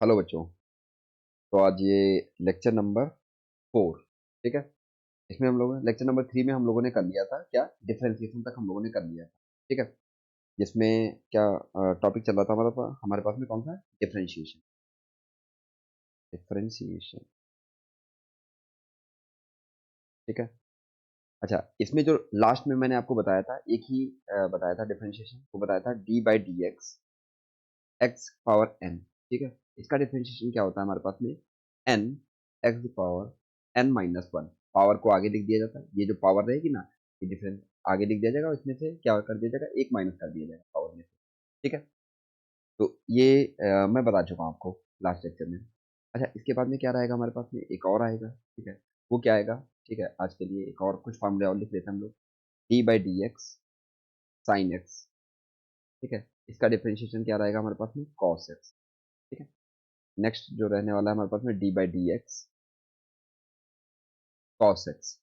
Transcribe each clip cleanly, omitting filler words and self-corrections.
Hello बच्चों। तो आज ये लेक्चर नंबर 4, ठीक है। इसमें हम लोग लेक्चर नंबर 3 में हम लोगों ने कर लिया था क्या, डिफरेंशिएशन तक हम लोगों ने कर लिया था, ठीक है। जिसमें क्या टॉपिक चल रहा था हमारे पास में कौन सा, डिफरेंशिएशन। डिफरेंशिएशन, ठीक है। अच्छा, इसमें जो लास्ट में मैंने आपको बताया था, एक ही बताया था डिफरेंशिएशन, वो बताया था d by D x, x power n, ठीक है। इसका डिफरेंशिएशन क्या होता है हमारे पास में, n x power n minus one. पावर को आगे लिख दिया जाता है, ये जो पावर रहेगी ना, ये डिफरेंस आगे लिख दिया जाएगा और इसमें से क्या कर दिया जाएगा, एक माइनस कर दिया जाएगा पावर में से, ठीक है। तो ये मैं बता चुका हूँ आपको लास्ट लेक्चर में। अच्छा, इसके बाद में क्या रहेगा हमारे पास में, एक और आएगा, ठीक है। वो क्या आएगा, ठीक है। आज के लिए एक और कुछ फार्मूले और लिख लेते हैं हम लोग। D by D x sign x, ठीक है। इसका डिफरेंशिएशन क्या रहेगा हमारे पास में, कॉस एक्स, ठीक है। नेक्स्ट जो रहने वाला है हमारे पास में, D by D x cos X,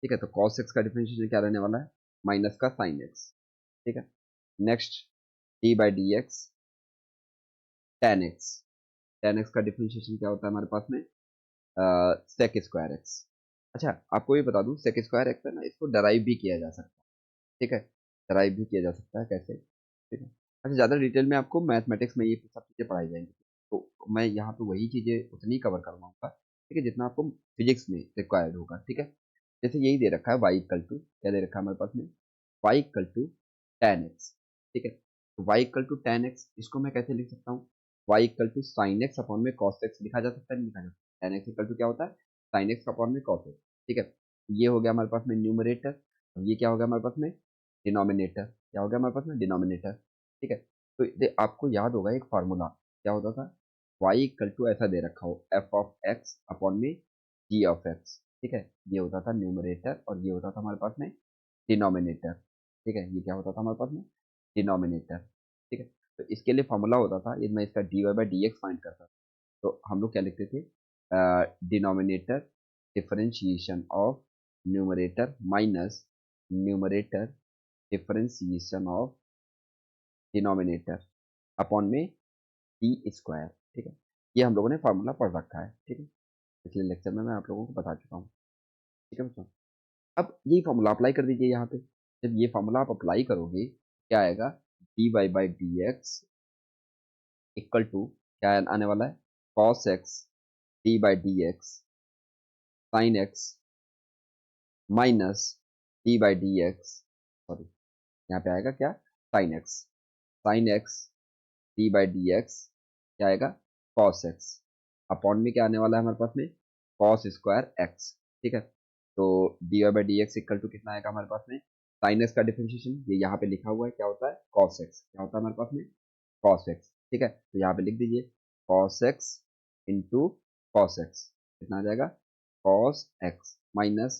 ठीक है। तो कॉस एक्स का डिफरेंशिएशन क्या रहने वाला है, माइनस का साइन एक्स, ठीक है। Next D by D x ten x, ten x का डिफरेंशिएशन क्या होता है हमारे पास में, सेक स्क्वायर एक्स। अच्छा, आपको ये बता दूं, सेक स्क्वायर एक्स है ना, इसको डराइव भी किया जा सकता है, ठीक है। डराइव भी किया जा सकता है, कैसे, ठीक है। अच्छा, ज़्यादा डिटेल में आपको मैथमेटिक्स में ये सब चीज़ें पढ़ाई जाएंगी, तो मैं यहाँ पे वही चीज़ें उतनी कवर करवाऊंगा, ठीक है, जितना आपको फिजिक्स में रिक्वायर्ड होगा, ठीक है। जैसे यही दे रखा है वाई इक्वल टू, क्या दे रखा है हमारे पास में, Y equal to tan x, ठीक है। तो y equal to tan x, इसको मैं कैसे लिख सकता हूँ, y equal to sign x upon में कॉस एक्स लिखा जा सकता है, नहीं लिखा जा सकता। टेन एक्स इक्वल टू क्या होता है, साइन एक्स अपॉन में कॉस एक्स, ठीक है। ये हो गया हमारे पास में न्यूमरेटर, और ये क्या हो गया हमारे पास में, डिनोमिनेटर। क्या हो गया हमारे पास में, डिनोमिनेटर, ठीक है। तो आपको याद होगा एक फार्मूला, क्या होता था, वाई इक्वल टू ऐसा दे रखा हो, एफ ऑफ एक्स अपॉन में जी ऑफ एक्स, ठीक है। ये होता था न्यूमरेटर और ये होता था हमारे पास में डिनोमिनेटर, ठीक है। ये क्या होता था हमारे पास में, डिनोमिनेटर, ठीक है। तो इसके लिए फॉर्मूला होता था, ये मैं इसका d Y by D x find करता था, तो हम लोग क्या लिखते थे, denominator differentiation of numerator minus numerator differentiation of denominator upon में टी स्क्वायर, ठीक है। ये हम लोगों ने फार्मूला पढ़ रखा है, ठीक है। पिछले लेक्चर में मैं आप लोगों को बता चुका हूँ, ठीक है बच्चों। अब यही फॉर्मूला अप्लाई कर दीजिए यहाँ पे। जब ये फॉर्मूला आप अप्लाई करोगे, क्या आएगा, d Y by D x equal to, क्या आने वाला है, cos x d by D x sign x minus d by D x, sorry, यहाँ पे आएगा क्या, sin x d by D x, क्या आएगा, कॉस एक्स अपॉन में क्या आने वाला है हमारे पास में, कॉस स्क्वायर एक्स, ठीक है। तो D Y by D x equal to कितना आएगा हमारे पास में, साइन एक्स का डिफरेंशिएशन ये यहाँ पे लिखा हुआ है, क्या होता है, कॉस एक्स, क्या होता है हमारे पास में, कॉस एक्स, ठीक है। तो यहाँ पे लिख दीजिए cos x into cos x, कितना आ जाएगा, cos x minus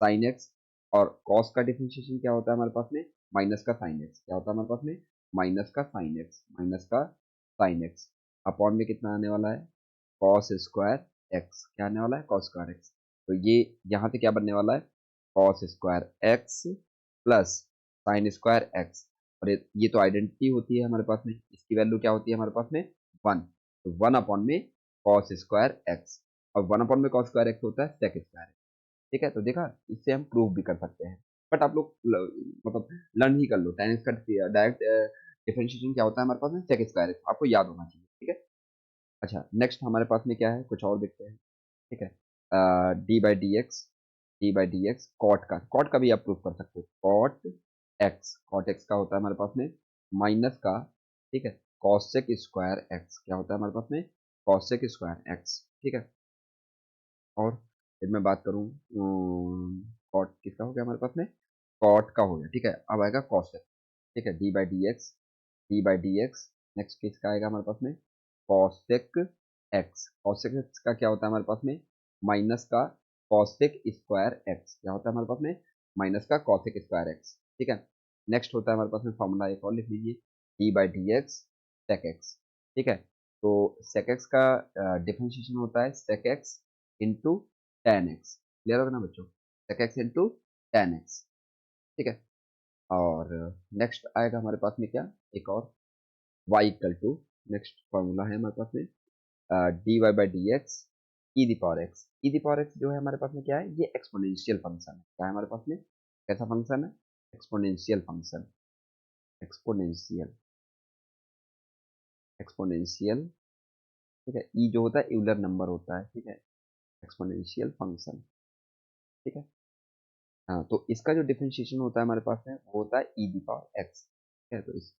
sine x, और कॉस का डिफरेंशिएशन क्या होता है हमारे पास में, माइनस का साइन एक्स, क्या होता है हमारे पास में, माइनस का साइन एक्स, माइनस का साइन एक्स अपॉन में कितना आने वाला है, कॉस स्क्वायर एक्स, क्या आने वाला है, कॉस स्क्वायर एक्स। तो ये यहाँ से क्या बनने वाला है, cos square x plus sine square x, और ये तो आइडेंटिटी होती है हमारे पास में, इसकी वैल्यू क्या होती है हमारे पास में, वन। तो वन अपॉन में कॉस स्क्वायर एक्स, और वन अपॉन में कॉस स्क्वायर एक्स होता है सेक स्क्वायर, ठीक है। तो देखा, इससे हम प्रूव भी कर सकते हैं, बट आप लोग मतलब लर्न ही कर लो, टेन का डायरेक्ट डिफरेंशिएशन क्या होता है हमारे पास में, सेक स्क्वायर एक्स आपको याद होना चाहिए, ठीक है। अच्छा, नेक्स्ट हमारे पास में क्या है, कुछ और देखते हैं, ठीक है। D by D x cot का भी आप प्रूव कर सकते हो, कॉट एक्स का होता है हमारे पास में माइनस का, ठीक है, कॉसेक स्क्वायर एक्स, क्या होता है हमारे पास में, कॉसेक स्क्वायर एक्स, ठीक है। और फिर मैं बात करूँ, कॉट किसका हो गया हमारे पास में, कॉट का हो गया, ठीक है। अब आएगा कॉसेक, ठीक है, d by D x, next किसका आएगा हमारे पास में, कॉसेक एक्स, कॉसेक एक्स का क्या होता है हमारे पास में, माइनस का कॉसेक स्क्वायर एक्स, क्या होता है हमारे पास में, माइनस का कॉसेक स्क्वायर एक्स, ठीक है। नेक्स्ट होता है हमारे पास में फॉर्मूला एक और लिख लीजिए, d by D x sec x, ठीक है। तो सेक एक्स का डिफरेंशिएशन होता है sec x into tan x, clear होगा ना बच्चों, sec x into tan x, ठीक है। और नेक्स्ट आएगा हमारे पास में क्या, एक और y equal to, next formula है हमारे पास में d Y by D x e the power x. E the power x जो है हमारे पास में क्या है, ये एक्सपोनेंशियल फंक्शन है। क्या है हमारे पास में, कैसा फंक्शन है, एक्सपोनेंशियल फंक्शन, एक्सपोनेंशियल, एक्सपोनेंशियल, ठीक है। ई जो होता है यूलर नंबर होता है, ठीक है, एक्सपोनेंशियल फंक्शन, ठीक है। हाँ, तो इसका जो डिफरेंशिएशन होता है हमारे पास में वो होता है ई दी पावर एक्स, ठीक है। तो इस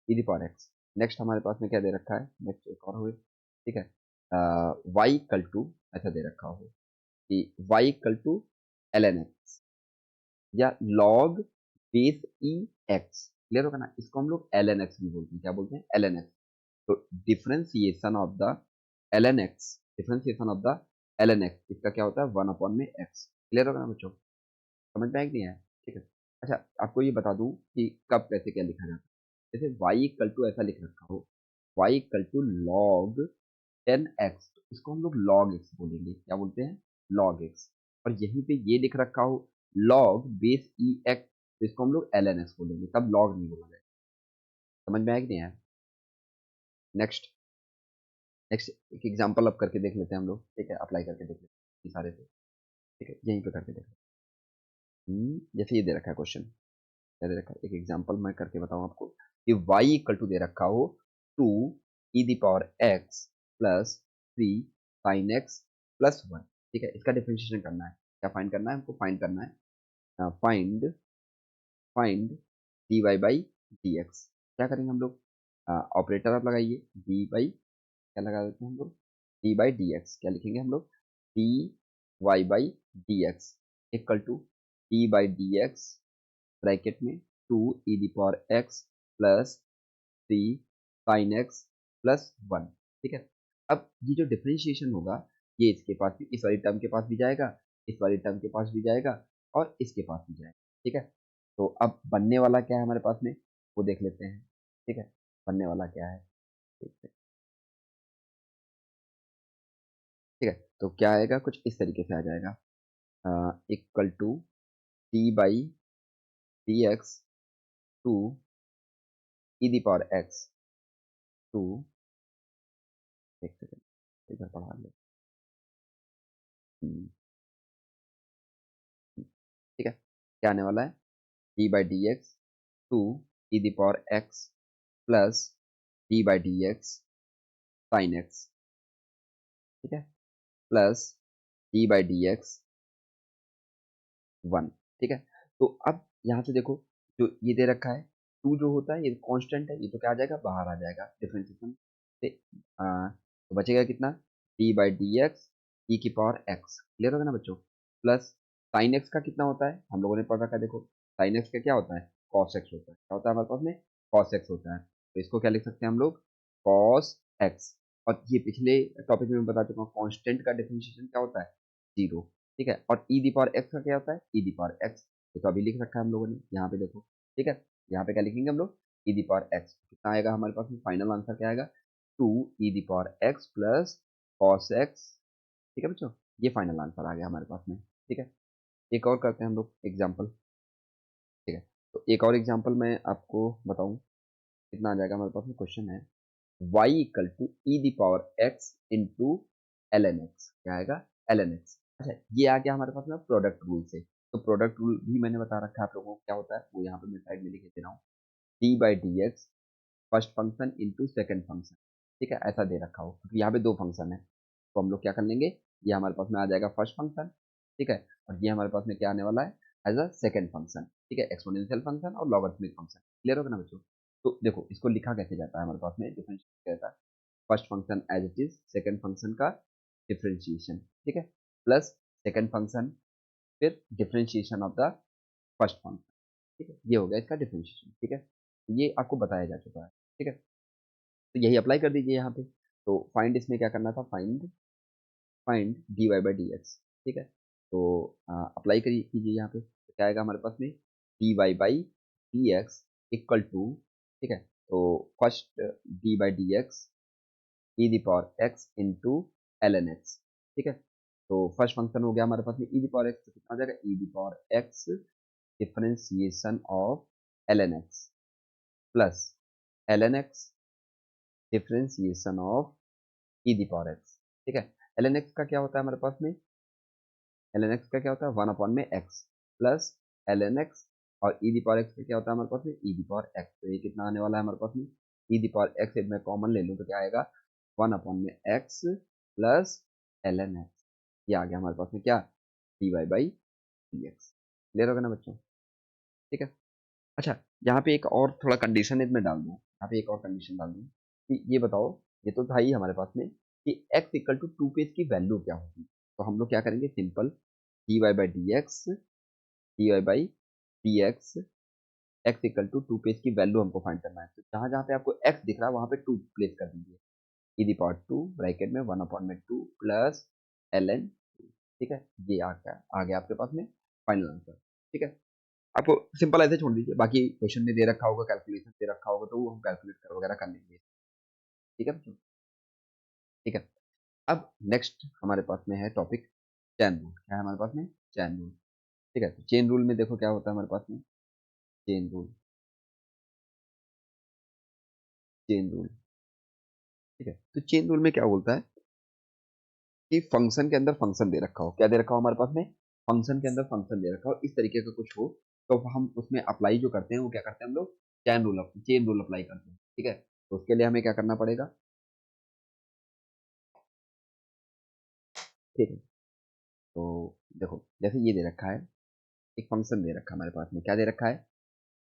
ई दी पावर एक्स, नेक्स्ट हमारे पास में क्या दे रखा है, नेक्स्ट एक और हुए, ठीक है, वाई इक्वल टू, ऐसा दे रखा हो कि y equal to l N x या log base e x, clear होगा ना, इसको हम लोग एल एन एक्स भी बोलते हैं। क्या बोलते हैं, एल एन एक्स। तो differentiation of the l N x, differentiation of the l N x, इसका क्या होता है, वन अपॉन में एक्स, क्लियर होगा ना बच्चों, समझ में आया कि नहीं आया, ठीक है। अच्छा, आपको ये बता दूं कि कब कैसे क्या लिखा जाता है। जैसे y इक्वल टू ऐसा लिख रखा हो, y equal to log 10x, तो इसको हम लोग log x बोलेंगे। क्या बोलते हैं, log x। और यहीं पे ये लिख रखा हो log बेस ई एक्स, तो इसको हम लोग ln x बोलेंगे, तब log नहीं बोला जाएगा। समझ में आया कि नहीं आया। नेक्स्ट, नेक्स्ट एक एग्जांपल अब करके देख लेते हैं हम लोग, ठीक है, अप्लाई करके देख लेते हैं सारे पे, ठीक है, यहीं पे करके देख लेते हैं। जैसे ये दे रखा है क्वेश्चन, क्या दे रखा है, एक एग्जांपल मैं करके बताऊं आपको कि y इक्वल टू दे रखा हो 2 e the power x plus 3 sine x plus 1, ठीक है। इसका डिफरेंशिएशन करना है, क्या फाइंड करना है हमको, फाइंड करना है, find find dy by dx। क्या करेंगे हम लोग, ऑपरेटर आप लगाइए, डी बाई, क्या लगा देते हैं हम लोग, डी बाई डी एक्स। क्या लिखेंगे हम लोग, D Y by D x equal to D by D X bracket में 2 e the power x plus 3 sine X plus 1, ठीक है। अब ये जो डिफरेंशिएशन होगा, ये इसके पास भी, इस वाली टर्म के पास भी जाएगा, इस वाली टर्म के पास भी जाएगा और इसके पास भी जाएगा, ठीक है। तो अब बनने वाला क्या है हमारे पास में, वो देख लेते हैं, ठीक है। बनने वाला क्या है, देखते हैं, ठीक है। तो क्या आएगा, कुछ इस तरीके से आ जाएगा, equal to D by D x to e the power x to, एक सेकेंड इधर पढ़ा ले, हम्म, ठीक है। क्या आने वाला है, d by D x to e the power x plus d by D x sign x, ठीक है, plus d by D x 1, ठीक है। तो अब यहाँ से देखो, जो ये दे रखा है 2 जो होता है ये कांस्टेंट है, ये तो क्या आ जाएगा, बाहर आ जाएगा डिफरेंशिएशन से, तो बचेगा कितना, डी बाई डी एक्स ई की पावर एक्स, क्लियर होगा ना बच्चों, प्लस साइन एक्स का कितना होता है, हम लोगों ने पढ़ रखा है, देखो साइन एक्स का क्या होता है, कॉस एक्स होता है। क्या होता है हमारे पास में, कॉस एक्स होता है। तो इसको क्या लिख सकते हैं हम लोग, कॉस एक्स। और ये पिछले टॉपिक में मैं बता चुका हूँ, कॉन्स्टेंट का डिफरेंशिएशन क्या होता है, जीरो, ठीक है। और ई दी पावर एक्स का क्या होता है, ई दी पावर एक्स, तो अभी लिख रखा है हम लोगों ने यहाँ पे देखो, ठीक है। यहाँ पे क्या लिखेंगे हम लोग, ई दी पावर एक्स, कितना आएगा हमारे पास में, फाइनल आंसर क्या आएगा, 2 e the power x plus cos X, ठीक है बच्चों, ये फाइनल आंसर आ गया हमारे पास में, ठीक है। एक और करते हैं हम लोग एग्जाम्पल, ठीक है। तो एक और एग्जाम्पल मैं आपको बताऊं, कितना आ जाएगा हमारे पास में, क्वेश्चन है y equal to e the power x into l N x, क्या आएगा, एल एन एक्स। अच्छा, ये आ गया हमारे पास में प्रोडक्ट रूल से। तो प्रोडक्ट रूल भी मैंने बता रखा है आप लोगों को, क्या होता है वो यहाँ पे मैं साइड में लिख दे रहा हूँ, D by D x first function into second function, ठीक है, ऐसा दे रखा हो क्योंकि यहाँ पे दो फंक्शन है। तो हम लोग क्या कर लेंगे, ये हमारे पास में आ जाएगा फर्स्ट फंक्शन, ठीक है, और ये हमारे पास में क्या आने वाला है, एज अ सेकेंड फंक्शन, ठीक है, एक्सपोनेंशियल फंक्शन और लॉगरिथमिक फंक्शन, क्लियर होगा ना बच्चों। तो देखो इसको लिखा कैसे जाता है हमारे पास में, डिफरेंशिएट रहता है, first function as it is, second function का डिफरेंशिएशन, ठीक है, प्लस सेकेंड फंक्शन, फिर differentiation of the first function, ठीक है, ये हो गया इसका डिफरेंशिएशन, ठीक है। ये आपको बताया जा चुका है, ठीक है। तो यही अप्लाई कर दीजिए यहाँ पे। तो फाइंड, इसमें क्या करना था, find find d Y by D x, ठीक है। तो अप्लाई करिए, कीजिए यहाँ पे, तो क्या आएगा हमारे पास में, d Y by D x equal to, ठीक है, तो first d by D x e the power x into l N x, ठीक है। तो फर्स्ट फंक्शन हो गया हमारे पास में ई दी पावर एक्स, तो कितना हो जाएगा, e the power X differentiation of L N X plus L N x differentiation of e the power X. ठीक है, ln x का क्या होता है हमारे पास में, ln x का क्या होता है 1 अपॉन में x प्लस ln x, और ई दी पावर एक्स का क्या होता है हमारे पास में ई दी पावर एक्स। तो ये कितना आने वाला है हमारे पास में, ई दी पावर एक्स मैं कॉमन ले लूँ तो क्या आएगा 1 अपॉन में x प्लस ln x। ये आ गया हमारे पास में क्या, dy बाई dx। क्लियर होगा ना बच्चों। ठीक है, अच्छा यहाँ पे एक और थोड़ा कंडीशन इसमें डाल दूँ, यहाँ पे एक और कंडीशन डाल दूँ कि ये बताओ, ये तो था ही हमारे पास में कि x इक्वल टू 2 पे इसकी वैल्यू क्या होगी। तो हम लोग क्या करेंगे, simple dy by D x, d Y by D x, x equal to 2 पे इसकी वैल्यू हमको फाइंड करना है। तो जहाँ जहाँ पे आपको x दिख रहा है वहाँ पे 2 प्लेस कर दीजिए, ई दी पावर 2 ब्रैकेट में 1 अपॉन में 2 प्लस ln। ठीक है, ये आ गया आपके पास में फाइनल आंसर। ठीक है, आपको सिंपल ऐसे छोड़ दीजिए, बाकी क्वेश्चन में दे रखा होगा, कैलकुलेशन दे रखा होगा तो वो हम कैलकुलेट कर वगैरह कर लेंगे। ठीक है बच्चों? ठीक है, अब नेक्स्ट हमारे पास में है टॉपिक चैन रूल। क्या है हमारे पास में, चैन रूल। ठीक है, तो चेन रूल में देखो क्या होता है हमारे पास में, चेन रूल, चेन रूल। ठीक है, तो चेन रूल में क्या बोलता है कि फंक्शन के अंदर फंक्शन दे रखा हो, क्या दे रखा हो हमारे पास में, फंक्शन के अंदर फंक्शन दे रखा हो, इस तरीके का कुछ हो, तो हम उसमें अप्लाई जो करते हैं वो क्या करते हैं हम लोग, चेन रूल अप्लाई करते हैं। ठीक है, तो उसके लिए हमें क्या करना पड़ेगा। ठीक है, तो देखो जैसे ये दे रखा है, एक फंक्शन दे रखा है हमारे पास में, क्या दे रखा है,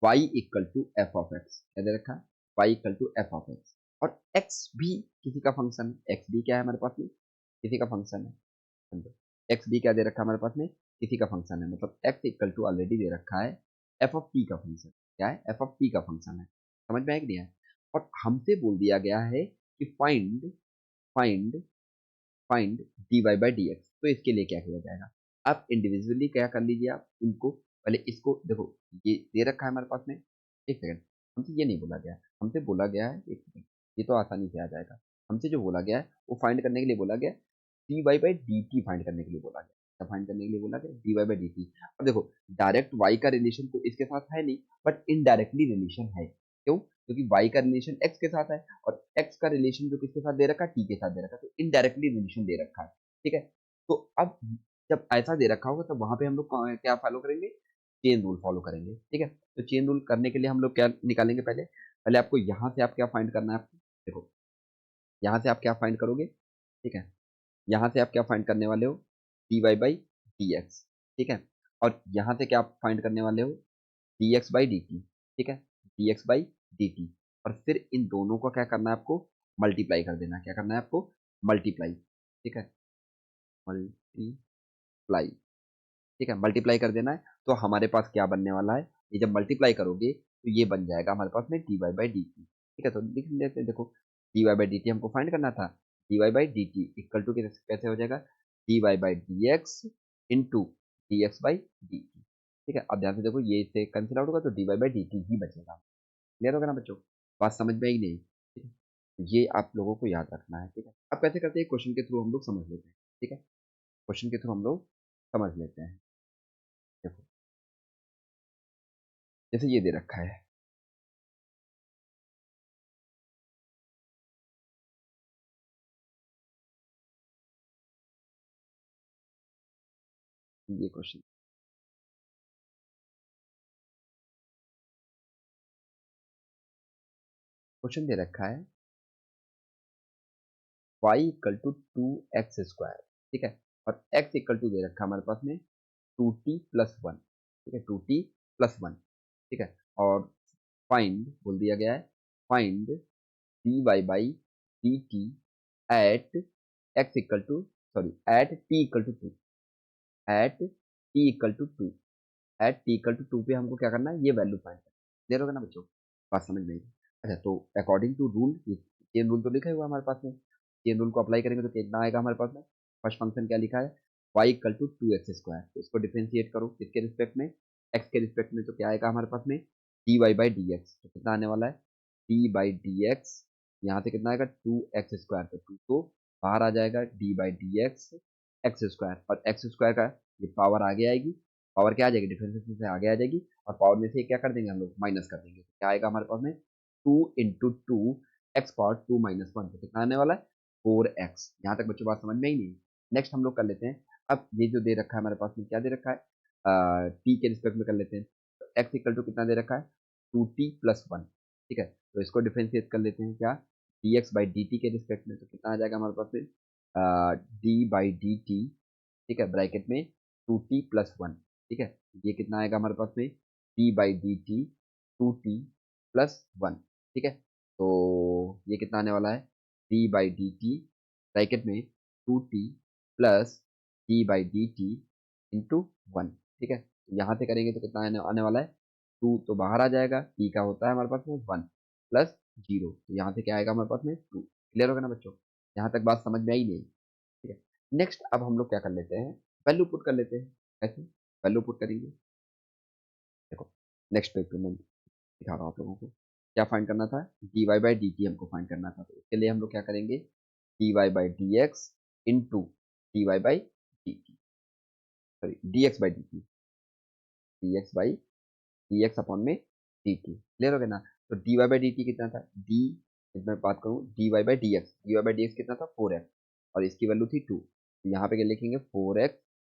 y equal to f of x. क्या दे रखा है, y equal to f of x, और x भी किसी का फंक्शन है, x भी क्या है हमारे पास में, किसी का फंक्शन है। समझो, x भी क्या दे रखा है हमारे पास में, किसी का फंक्शन है, मतलब x इक्वल टू ऑलरेडी दे रखा है एफ ऑफ टी का फंक्शन। क्या है, एफ ऑफ टी का फंक्शन है। समझ में आया कि नहीं है, और हमसे बोल दिया गया है कि find find find d Y by D x. तो इसके लिए क्या किया जाएगा, आप इंडिविजुअली क्या कर लीजिए, आप इनको पहले इसको देखो, ये दे रखा है हमारे पास में, एक सेकंड, हमसे ये नहीं बोला गया, हमसे बोला गया है, एक सेकंड, ये तो आसानी से आ जाएगा। हमसे जो बोला गया है वो फाइंड करने के लिए बोला गया, d Y by D t find करने के लिए बोला गया। क्या फाइंड करने के लिए बोला गया, d Y by D t. अब देखो, डायरेक्ट वाई का रिलेशन तो इसके साथ है नहीं, बट इनडायरेक्टली रिलेशन है। क्यों, क्योंकि वाई का रिलेशन एक्स के साथ है, और एक्स का रिलेशन जो किसके साथ दे रखा है, टी के साथ दे रखा है, तो इनडायरेक्टली रिलेशन दे रखा है। ठीक है, तो अब जब ऐसा दे रखा होगा तब वहां पे हम लोग क्या फॉलो करेंगे, चेन रूल फॉलो करेंगे। ठीक है, तो चेन रूल करने के लिए हम लोग क्या निकालेंगे, पहले पहले आपको यहाँ से आप क्या फाइंड करना है आपको, देखो यहाँ से आप क्या फाइंड करोगे। ठीक है, यहाँ से आप क्या फाइंड करने वाले हो, d Y by D x. ठीक है, और यहाँ से क्या आप फाइंड करने वाले हो, D x by D t. ठीक है, D x by D T, और फिर इन दोनों को क्या करना है आपको, मल्टीप्लाई कर देना है। क्या करना है आपको, मल्टीप्लाई। ठीक है, मल्टीप्लाई। ठीक है, मल्टीप्लाई कर देना है, तो हमारे पास क्या बनने वाला है, ये जब मल्टीप्लाई करोगे तो ये बन जाएगा हमारे पास में d Y by D t. ठीक है, तो लिख लेते हैं, देखो d Y by D t हमको फाइंड करना था, D Y by D t equal to कैसे हो जाएगा, d Y by D x into d x by D t. ठीक है, अब ध्यान से देखो, ये इससे कैंसिल आउट होगा तो D Y by D T ही बचेगा। क्लियर होगा ना बच्चों, बात समझ में आई नहीं। ठीक है, तो ये आप लोगों को याद रखना है। ठीक है, अब कैसे करते हैं, क्वेश्चन के थ्रू हम लोग समझ लेते हैं। ठीक है, क्वेश्चन के थ्रू हम लोग समझ लेते हैं। देखो जैसे ये दे रखा है, ये क्वेश्चन, क्वेश्चन दे रखा है y इक्वल टू 2x²। ठीक है, और x इक्वल टू दे रखा है हमारे पास में 2t+1। ठीक है, 2t+1। ठीक है, और फाइंड बोल दिया गया है, find dy by dt at x equal to, sorry at t equal to 2, at t equal to 2, at t equal to 2 पे हमको क्या करना है, ये वैल्यू फाइंड करना है। क्लियर होगा ना बच्चों, बात समझ में आई। अच्छा, तो according to rule, chain rule तो लिखा हुआ है हमारे पास में, चेन रूल को अप्लाई करेंगे तो कितना आएगा हमारे पास में, फर्स्ट फंक्शन क्या लिखा है, y इक्वल टू 2x²। तो इसको डिफ्रेंशिएट करो किसके रिस्पेक्ट में, x के रिस्पेक्ट में, तो क्या आएगा हमारे पास में dy बाई डी एक्स। तो कितना आने वाला है, d बाई डी एक्स, यहाँ से कितना आएगा 2x², तो 2 तो बाहर आ जाएगा, d by D x x², और x² का ये पावर आगे आएगी, पावर क्या आ जाएगी, डिफरेंशिएशन से आगे आ जाएगी, और पावर में से क्या कर देंगे हम लोग, माइनस कर देंगे, तो क्या आएगा हमारे पास में 2 इंटू 2 x पावर 2 - 1, तो कितना आने वाला है 4x। यहाँ तक बच्चों बात समझ में ही नहीं। नेक्स्ट हम लोग कर लेते हैं, अब ये जो दे रखा है हमारे पास में, क्या दे रखा है, t के रिस्पेक्ट में कर लेते हैं। तो x इक्वल टू कितना दे रखा है, 2t+1। ठीक है, तो इसको डिफ्रेंशिएट कर लेते हैं क्या, dx बाई dt के रिस्पेक्ट में, तो कितना आ जाएगा हमारे पास में, d बाई dt, ठीक है, ब्रैकेट में 2t+1। ठीक है, ये कितना आएगा हमारे पास में, d बाई dt 2t+1। ठीक है, तो ये कितना आने वाला है, d बाई dt ब्रैकेट में 2t plus d by dt into 1। ठीक है, तो यहाँ से करेंगे तो कितना आने वाला है, 2 तो बाहर आ जाएगा, t का होता है हमारे पास में 1 प्लस 0, तो यहाँ से क्या आएगा हमारे पास में 2। क्लियर होगा ना बच्चों, यहाँ तक बात समझ में आई नहीं। ठीक है, नेक्स्ट अब हम लोग क्या कर लेते हैं, वैल्यू पुट कर लेते हैं। कैसे वैल्यू पुट करेंगे, देखो नेक्स्ट पेज पे मैं दिखा रहा हूँ आप लोगों को। क्या फाइंड करना था, dy बाई डी टी हमको फाइंड करना था, तो इसके लिए हम लोग क्या करेंगे, dy by D x into d Y by D t, sorry d x by D t, d x by D x upon में डी टी। क्लियर हो गया ना, तो D Y by D t कितना था, डी, इसमें बात करूँ d Y by D x कितना था 4x, और इसकी वैल्यू थी 2, तो यहाँ पे क्या लिखेंगे 4x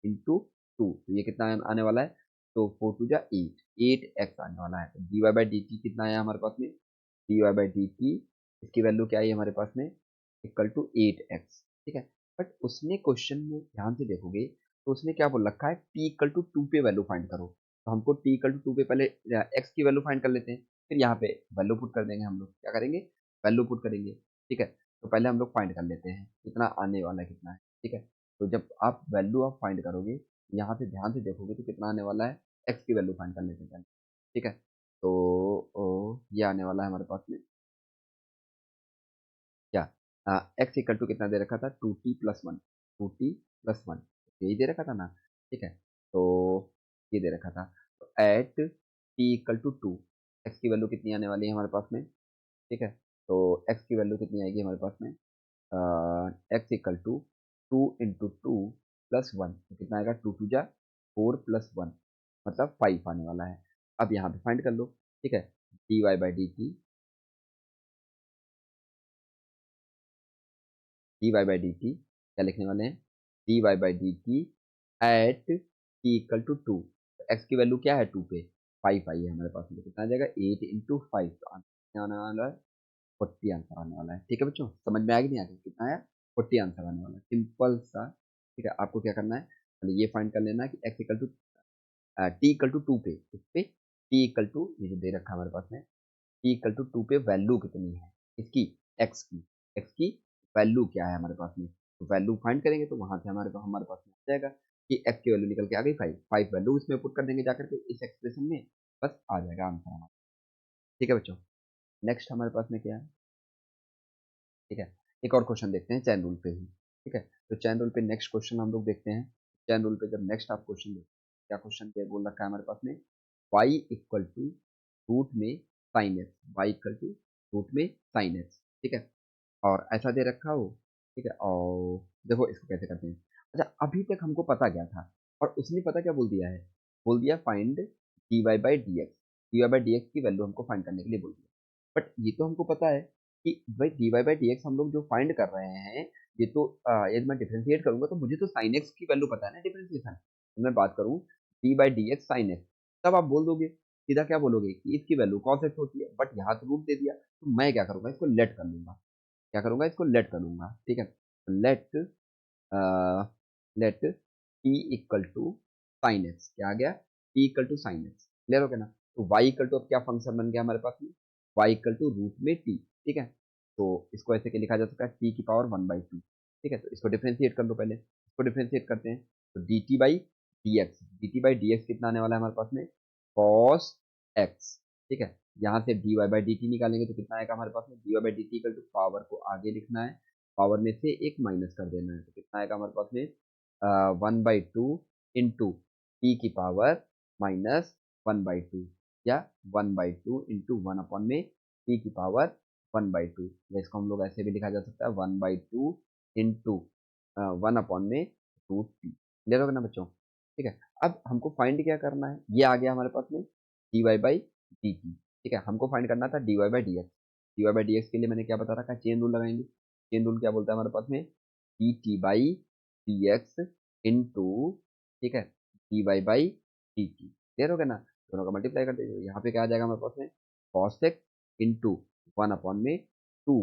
इंटू 2, तो ये कितना आने वाला है, तो 4 टू जा 8x आने वाला है। तो D Y by D t कितना आया हमारे पास में, d Y by D t, इसकी वैल्यू क्या आई हमारे पास में, इक्वल टू 8x। ठीक है, बट उसने क्वेश्चन में ध्यान से देखोगे तो उसने क्या बोल रखा है, t इक्वल टू 2 पे वैल्यू फाइंड करो, तो हमको t इक्वल टू 2 पे पहले x की वैल्यू फाइंड कर लेते हैं, फिर यहाँ पे वैल्यू पुट कर देंगे। हम लोग क्या करेंगे, वैल्यू पुट करेंगे। ठीक है, तो पहले हम लोग फाइंड कर लेते हैं कितना आने वाला है, कितना है। ठीक है, तो जब आप वैल्यू आप फाइंड करोगे, यहाँ से ध्यान से देखोगे तो कितना आने वाला है, x की वैल्यू फाइंड कर लेते हैं पहले। ठीक है, तो ये आने वाला है हमारे पास में क्या, एक्स इक्वल टू कितना दे रखा था, 2t+1, 2t+1 यही दे रखा था ना। ठीक है, तो ये दे रखा था, तो at t equal to 2, x की वैल्यू कितनी आने वाली है हमारे पास में। ठीक है, तो एक्स की वैल्यू कितनी आएगी हमारे पास में, एक्स इक्वल टू 2 इंटू 2+1, तो कितना आएगा, 2 टू जा 4+1, मतलब 5 आने वाला है। अब यहाँ पे फाइंड कर लो। ठीक है, d Y by D t, d Y by D t क्या लिखने वाले हैं, d Y by D t at t equal to 2, x की वैल्यू क्या है 2 पे, 5 आई है हमारे पास में, तो कितना आ जाएगा 8 इंटू 5, तो आंसर आने वाला है 40 आंसर आने वाला है। ठीक है बच्चों, समझ में आ गया नहीं, आगे कितना आया, 40 आंसर आने वाला है, सिंपल सा। ठीक है, आपको क्या करना है, पहले ये फाइंड कर लेना है कि x equal to t equal to 2 पे, इस पे टी इक्वल टू, ये जो दे रखा है हमारे पास में, टी इक्वल टू 2 पे वैल्यू कितनी है इसकी, एक्स की, एक्स की वैल्यू क्या है हमारे पास में, तो वैल्यू फाइंड करेंगे तो वहां से हमारे पास में आ जाएगा कि एक्स की वैल्यू निकल के आ गई 5, 5 वैल्यू इसमें पुट कर देंगे जाकर के इस एक्सप्रेशन में, बस आ जाएगा आंसर हमारा। ठीक है बच्चों, नेक्स्ट हमारे पास में क्या है। ठीक है, एक और क्वेश्चन देखते हैं चैन रूल पे ही। ठीक है, तो चैन रूल पे नेक्स्ट क्वेश्चन हम लोग देखते हैं। चैन रूल पे जब नेक्स्ट आप क्वेश्चन देखते हैं, क्या क्वेश्चन क्या बोल रखा है हमारे पास में, y इक्वल टू रूट में sine x, y equal to root में साइन एक्स। ठीक है, और ऐसा दे रखा हो। ठीक है, और देखो इसको कैसे करते हैं। अच्छा, अभी तक हमको पता क्या था, और उसने पता क्या बोल दिया है, बोल दिया find d Y by D x, d Y by D x की वैल्यू हमको फाइंड करने के लिए बोल दिया। बट ये तो हमको पता है कि भाई d Y by D x हम लोग जो फाइंड कर रहे हैं, ये तो यदि मैं डिफ्रेंशिएट करूंगा तो मुझे तो साइन एक्स की वैल्यू पता है ना, डिफ्रेंशिएशन। तो मैं बात करूँ D by D x sine x, तब आप बोल दोगे सीधा, क्या बोलोगे कि इसकी वैल्यू कॉस एक्स होती है, बट यहाँ तो रूट दे दिया, तो मैं क्या करूंगा, इसको लेट कर लूंगा। क्या करूंगा, इसको लेट कर लूंगा। ठीक है, let let t equal to sign x, क्या आ गया, t equal to sign x. Clear हो गया ना, तो वाई इक्वल टू अब क्या फंक्शन बन गया हमारे पास में, वाई इक्वल टू रूट में टी। ठीक है, तो इसको ऐसे क्या लिखा जा सकता है, टी की पावर 1/2। ठीक है, तो इसको डिफ्रेंशिएट कर लो, पहले इसको डिफ्रेंशिएट करते हैं, तो D T by D x, d T by D x कितना आने वाला है हमारे पास में, कॉस एक्स। ठीक है, यहाँ से d Y by D t निकालेंगे तो कितना आएगा हमारे पास में, d Y by D t equal to power को आगे लिखना है, पावर में से एक माइनस कर देना है, तो कितना आएगा हमारे पास में 1/2 इंटू टी की पावर -1/2, या 1/2 इंटू 1 अपॉन में टी की पावर 1/2, या इसको हम लोग ऐसे भी लिखा जा सकता है 1/2 इंटू 1 अपॉन में रूट टी। क्लियर होगा ना बच्चों। ठीक है, अब हमको फाइंड क्या करना है, ये आ गया हमारे पास में d Y by D t. ठीक है, हमको फाइंड करना था D Y by D x, d Y by D x के लिए मैंने क्या बता रखा है, चेन रूल लगाएंगे। चेन रूल क्या बोलता है हमारे पास में, d T by D x into, ठीक है, d Y by D t. Clear हो गया ना, दोनों का मल्टीप्लाई कर दीजिए, यहाँ पे क्या आ जाएगा हमारे पास में, cos x into one upon में टू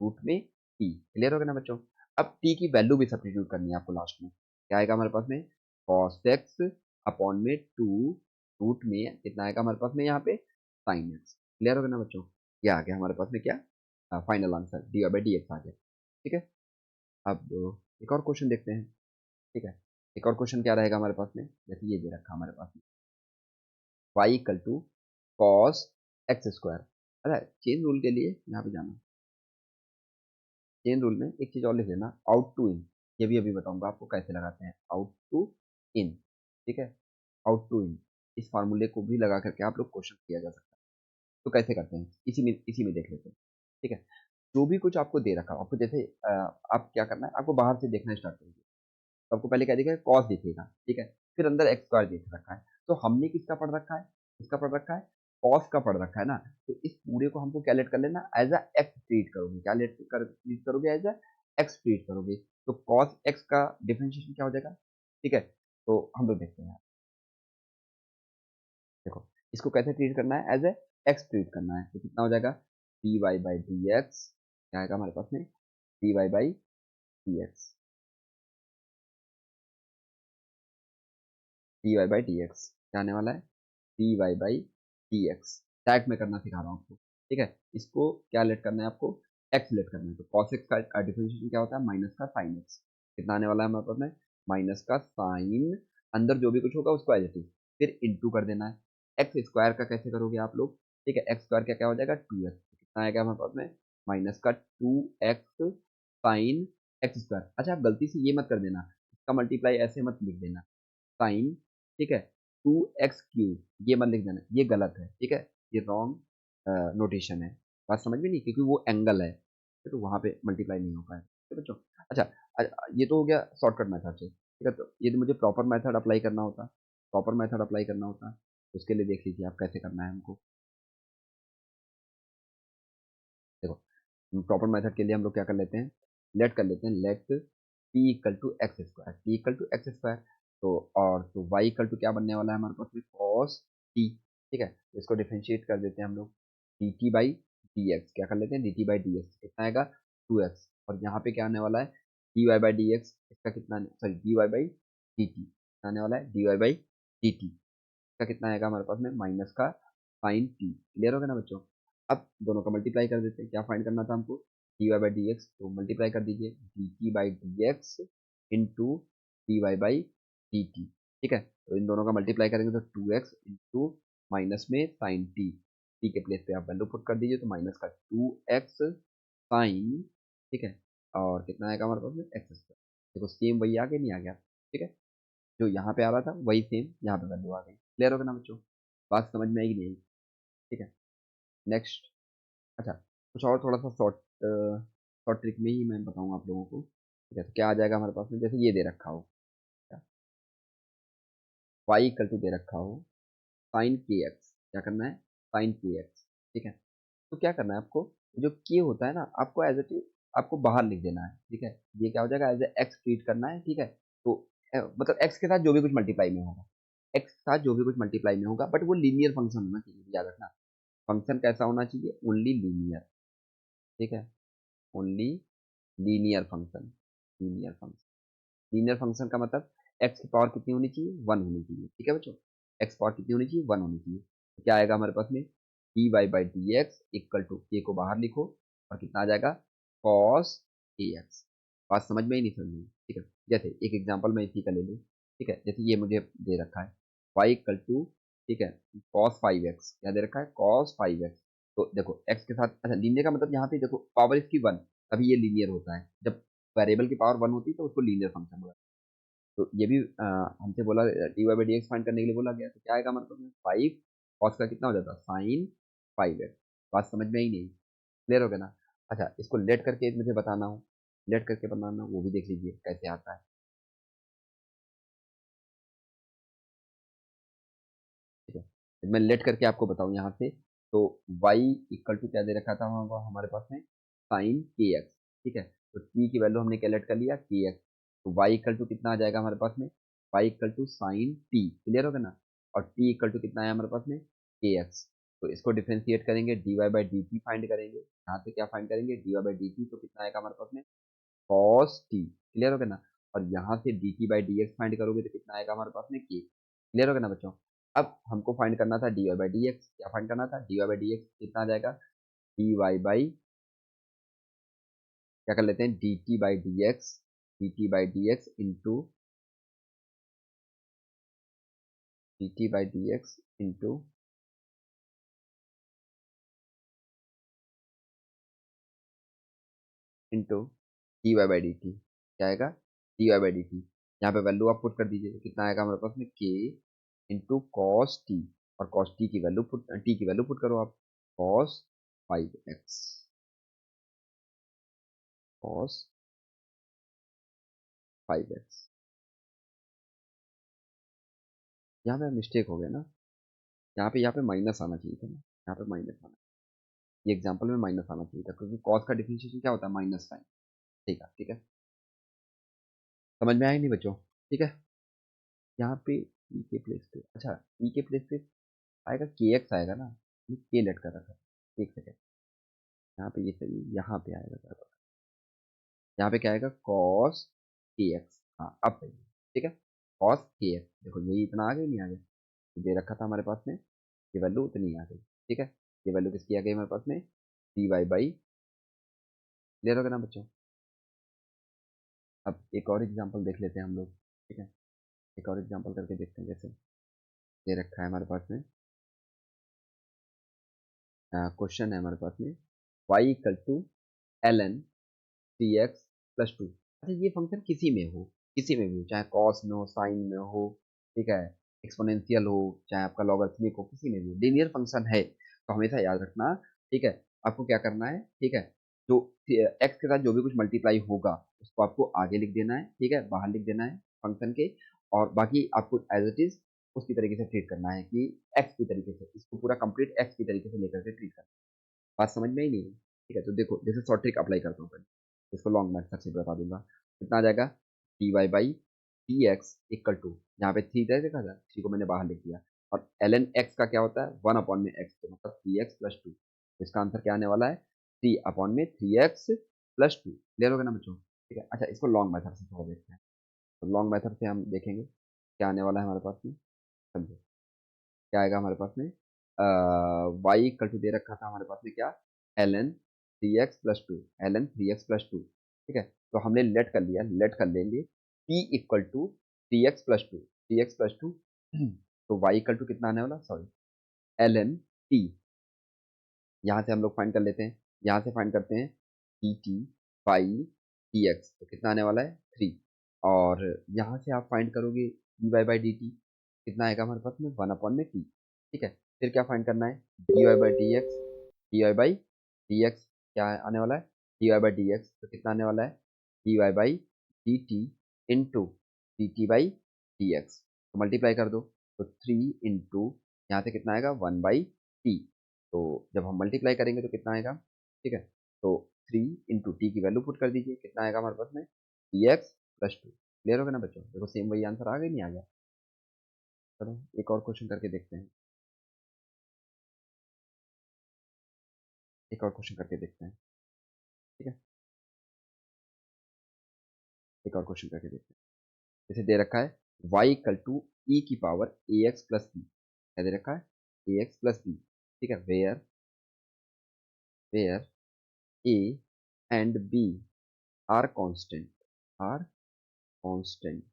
रूट में टी। क्लियर हो गया ना बच्चों। अब टी की वैल्यू भी सब्स्टिट्यूट करनी है आपको लास्ट में, क्या आएगा हमारे पास में, कॉस एक्स अपॉन में टू रूट में कितना आएगा हमारे पास में यहाँ पे, साइन एक्स। क्लियर हो गया ना बच्चों, ये आ गया हमारे पास में क्या, final answer D by D X आ गया। ठीक है, अब एक और क्वेश्चन देखते हैं। ठीक है, एक और क्वेश्चन क्या रहेगा हमारे पास में, जैसे ये दे रखा हमारे पास में, y equal to cos x square. अच्छा, चेन रूल के लिए यहाँ पे जाना, चेन रूल में एक चीज और लिख लेना, आउट टू इन। ये भी अभी बताऊंगा आपको कैसे लगाते हैं, आउट टू इन। ठीक है, आउट टू इन, इस फार्मूले को भी लगा करके आप लोग क्वेश्चन किया जा सकता है। तो कैसे करते हैं, इसी में देख लेते हैं। ठीक है, जो भी कुछ आपको दे रखा हो, आपको जैसे आप क्या करना है, आपको बाहर से देखना स्टार्ट करिए। तो आपको पहले क्या दिखेगा, कॉस दिखेगा। ठीक है, फिर अंदर एक्स स्क्वायर दिख रखा है, तो हमने किसका पढ़ रखा है, इसका पढ़ रखा है, कॉस का पढ़ रखा है ना। तो इस पूरे को हमको क्या लेट कर लेना, एज अ एक्स ट्रीट करोगे, क्या ट्रीट करोगे, एज अ एक्स ट्रीट करोगे। तो कॉस एक्स का डिफरेंशिएशन क्या हो जाएगा। ठीक है, तो हम लोग देखते हैं, देखो इसको कैसे ट्रीट करना है, एज ए एक्स ट्रीट करना है। तो कितना हो जाएगा, d Y by D x, क्या आएगा हमारे पास में, d Y by D x, d Y by D x क्या आने वाला है, d Y by D x. Tag में करना सिखा रहा हूँ आपको। ठीक है, इसको क्या लेट करना है आपको, एक्स लेट करना है। तो कॉस एक्स का डिफरेंशिएशन क्या होता है, माइनस का साइन एक्स। कितना आने वाला है हमारे पास में, माइनस का साइन, अंदर जो भी कुछ होगा उसको एज इट इज, फिर इंटू कर देना है। एक्स स्क्वायर का कैसे करोगे आप लोग, ठीक है, एक्स स्क्वायर क्या क्या हो जाएगा, टू एक्स। कितना आएगा हमारे पास में, माइनस का two x sign x square. अच्छा, आप गलती से ये मत कर देना, इसका मल्टीप्लाई ऐसे मत लिख देना, साइन, ठीक है, टू एक्स क्यूब ये मत लिख देना, ये गलत है। ठीक है, ये रॉन्ग नोटेशन है, बात समझ में नहीं, क्योंकि वो एंगल है, तो वहां पे मल्टीप्लाई नहीं हो पाएगा। ठीक है बच्चों। अच्छा, ये तो हो गया शॉर्टकट मेथड से। ठीक है, तो ये मुझे प्रॉपर मेथड अप्लाई करना होता, प्रॉपर मेथड अप्लाई करना होता, उसके लिए देख लीजिए आप कैसे करना है हमको। देखो, प्रॉपर मेथड के लिए हम लोग क्या कर लेते हैं, लेट कर लेते हैं, let p equal to x square, p equal to x square. तो और तो वाई इक्वल टू क्या बनने वाला है हमारे पास में, कॉस टी। ठीक है, तो इसको डिफरेंशिएट कर देते हैं हम लोग, d T by D x, क्या कर लेते हैं, d T by D x कितना आएगा, टू एक्स। और यहाँ पे क्या आने वाला है, d Y by D x, इसका कितना, sorry d Y by D t आने वाला है, d Y by D t का कितना आएगा हमारे पास में, माइनस का साइन टी। क्लियर हो गया ना बच्चों। अब दोनों का मल्टीप्लाई कर देते हैं, क्या फाइंड करना था हमको, d Y by D x, तो मल्टीप्लाई कर दीजिए, d T by D x into d Y by D t. ठीक है, तो इन दोनों का मल्टीप्लाई करेंगे तो टू एक्स इंटू माइनस में साइन टी, टी के प्लेस पे आप वैल्यू पुट कर दीजिए, तो माइनस का टू एक्स साइन, ठीक है, और कितना आएगा हमारे पास में, एक्स स्क्वायर। देखो सेम वही आ गया, नहीं आ गया। ठीक है, जो यहाँ पे आ रहा था वही सेम यहाँ पे वैल्यू आ गई। क्लियर होगा ना बच्चों, बात समझ में आएगी नहीं आई। ठीक है, नेक्स्ट। अच्छा, कुछ और थोड़ा सा शॉर्ट शॉर्ट ट्रिक में ही मैं बताऊंगा आप लोगों को। ठीक है, तो क्या आ जाएगा हमारे पास में, जैसे ये दे रखा हो, वाई इक्वल टू दे रखा हो साइन के एक्स, क्या करना है, साइन के एक्स। ठीक है, तो क्या करना है आपको, जो के होता है ना, आपको एज इट इज आपको बाहर लिख देना है। ठीक है, ये क्या हो जाएगा, एज ए एक्स ट्रीट करना है। ठीक है, तो मतलब एक्स के साथ जो भी कुछ मल्टीप्लाई में होगा, एक्स के साथ जो भी कुछ मल्टीप्लाई में होगा, बट वो लीनियर फंक्शन होना चाहिए, याद रखना। फंक्शन कैसा होना चाहिए, ओनली लीनियर। ठीक है, only linear function, linear function, linear function का मतलब एक्स की पावर कितनी होनी चाहिए, वन होनी चाहिए। ठीक है बच्चों, एक्स पावर कितनी होनी चाहिए, वन होनी चाहिए। तो क्या आएगा हमारे पास में, d Y by D x equal to के को बाहर लिखो, और कितना आ जाएगा, कॉस ए एक्स। बात समझ में ही नहीं समझ में। ठीक है, जैसे एक एग्जांपल मैं इसी का ले लूँ। ठीक है, जैसे ये मुझे दे रखा है वाई इक्वल टू, ठीक है, कॉस फाइव एक्स, क्या दे रखा है, कॉस फाइव एक्स। तो देखो एक्स के साथ, अच्छा लीनियर का मतलब यहाँ पे देखो पावर इसकी वन, तभी ये लीनियर होता है, जब वेरिएबल की पावर वन होती है तो उसको लीनियर फंक्शन बोला। तो ये भी हमसे बोला, d Y by D x find करने के लिए बोला गया, तो क्या आएगा मतलब फाइव, कॉस का कितना हो जाता है, साइन फाइव एक्स। बात समझ में ही नहीं, क्लियर हो गया ना। अच्छा, इसको लेट करके मुझे बताना हो, लेट करके बनाना वो भी देख लीजिए कैसे आता है। ठीक है, तो मैं लेट करके आपको बताऊं यहाँ से, तो y इक्वल टू क्या दे रखा था हमारे पास में, साइन के एक्स। ठीक है, तो टी की वैल्यू हमने कैलकुलेट कर लिया के एक्स, तो वाई इक्वल टू कितना आ जाएगा हमारे पास में, Y equal to sine t, clear होगा ना, और टी इक्वल टू कितना है हमारे पास में के एक्स। तो इसको डिफ्रेंशिएट करेंगे, d Y by D t find करेंगे, यहाँ पे क्या फाइंड करेंगे, d Y by D t, तो कितना आएगा हमारे पास में कॉस टी, क्लियर होगा ना, और यहाँ से D T by D x find करोगे तो कितना आएगा हमारे पास में के, क्लियर होगा ना बच्चों। अब हमको फाइंड करना था D Y by D x, क्या फाइंड करना था, D Y by D x कितना आ जाएगा, डी वाई बाई, क्या कर लेते हैं, d T by D x, d T by D x into D T by D x into into d Y by D t, क्या आएगा, d Y by D t, यहाँ पे value आप put कर दीजिए, तो कितना आएगा हमारे पास में के इंटू कॉस टी, और कॉस टी की वैल्यू पुट, टी की वैल्यू पुट करो आप, कॉस 5x, कॉस 5x। यहाँ पे मिस्टेक हो गया ना, यहाँ पे माइनस आना चाहिए था ना, यहाँ पे माइनस आना, ये एग्जाम्पल में माइनस आना चाहिए था, क्योंकि कॉस का डिफरेंशिएशन क्या होता है, माइनस साइन। ठीक है, ठीक है, समझ में आया नहीं बच्चों, ठीक है। यहाँ पे ई के प्लेस पे, अच्छा ई के प्लेस पे आएगा के एक्स आएगा ना, ये के लेट कर रखा है, एक सेकेंड, यहाँ पे ये सही, यहाँ पे आएगा बराबर, यहाँ पे क्या आएगा कॉस के एक्स, हाँ अब सही है, ठीक है, कॉस के एक्स, देखो यही इतना आ गया, नहीं आ गया, ये दे रखा था हमारे पास में, ये वैल्यू उतनी आ गई, ठीक है, ये वैल्यू किसकी आ गई हमारे पास में, डी वाई बाई, क्लियर होगा ना बच्चों। अब एक और एग्जांपल देख लेते हैं हम लोग, ठीक है, एक और एग्जांपल करके देखते हैं, जैसे दे रखा है हमारे पास में, क्वेश्चन है हमारे पास में, y equal to l n t x plus two, अच्छा ये फंक्शन किसी में हो, किसी में भी हो, चाहे कॉस में हो, साइन में हो, ठीक है, एक्सपोनेंशियल हो, चाहे आपका लॉगरिथमिक हो, किसी में भी लीनियर फंक्शन है, तो हमेशा याद रखना, ठीक है, आपको क्या करना है, ठीक है, जो एक्स के साथ जो भी कुछ मल्टीप्लाई होगा उसको आपको आगे लिख देना है, ठीक है, बाहर लिख देना है फंक्शन के, और बाकी आपको एज इट इज उसकी तरीके से ट्रीट करना है, कि एक्स की तरीके से, इसको पूरा कंप्लीट एक्स की तरीके से लेकर के ट्रीट करना है। बात समझ में ही नहीं है, ठीक है, तो देखो जैसे शॉर्ट ट्रिक अप्लाई करता हूँ पहले, इसको लॉन्ग मेथड से बता दूंगा, कितना आ जाएगा, d Y by D x equal to, यहाँ पे थ्री देखा था, थ्री को मैंने बाहर लिख दिया, और एल एन एक्स का क्या होता है, वन अपॉन में एक्स, तो मतलब थ्री एक्स प्लस टू, इसका आंसर क्या आने वाला है, थ्री अपॉन में three x plus to, clear होगा ना बच्चों, ठीक है। अच्छा इसको लॉन्ग मेथड से थोड़ा देखते हैं, तो लॉन्ग मेथड से हम देखेंगे क्या आने वाला है हमारे पास में, समझो क्या आएगा हमारे पास में, वाई इक्वल टू दे रखा था हमारे पास में क्या, l n three x plus two, l n three x plus two, ठीक है, तो हमने लेट कर लिया, लेट कर लेंगे t equal to three x plus two, three x plus two, तो वाई इक्वल टू कितना आने वाला, सॉरी एल एन टी, यहाँ से हम लोग फाइंड कर लेते हैं, यहाँ से फाइंड करते हैं d T by D x, तो कितना आने वाला है थ्री, और यहाँ से आप फाइंड करोगे d Y by D t, कितना आएगा हमारे पास में वन अपॉन में टी, ठीक है, फिर क्या फाइंड करना है, d Y by D x, d Y by D x क्या आने वाला है, d Y by D x, तो कितना आने वाला है, d Y by D T into D T by D x, तो मल्टीप्लाई कर दो, तो थ्री इंटू यहाँ से कितना आएगा वन बाई टी, तो जब हम मल्टीप्लाई करेंगे तो कितना आएगा, ठीक है, तो थ्री इंटू टी की वैल्यू पुट कर दीजिए, कितना आएगा हमारे पास में D x plus to, clear होगा ना बच्चों, देखो सेम वही आंसर आ गया, नहीं आ गया। चलो एक और क्वेश्चन करके देखते हैं, एक और क्वेश्चन करके देखते हैं, ठीक है, एक और क्वेश्चन करके देखते हैं, जैसे दे रखा है y इक्वल टू ई की पावर ए एक्स प्लस बी, क्या दे रखा है ए एक्स प्लस बी, ठीक है, where where a and b are constant, are constant,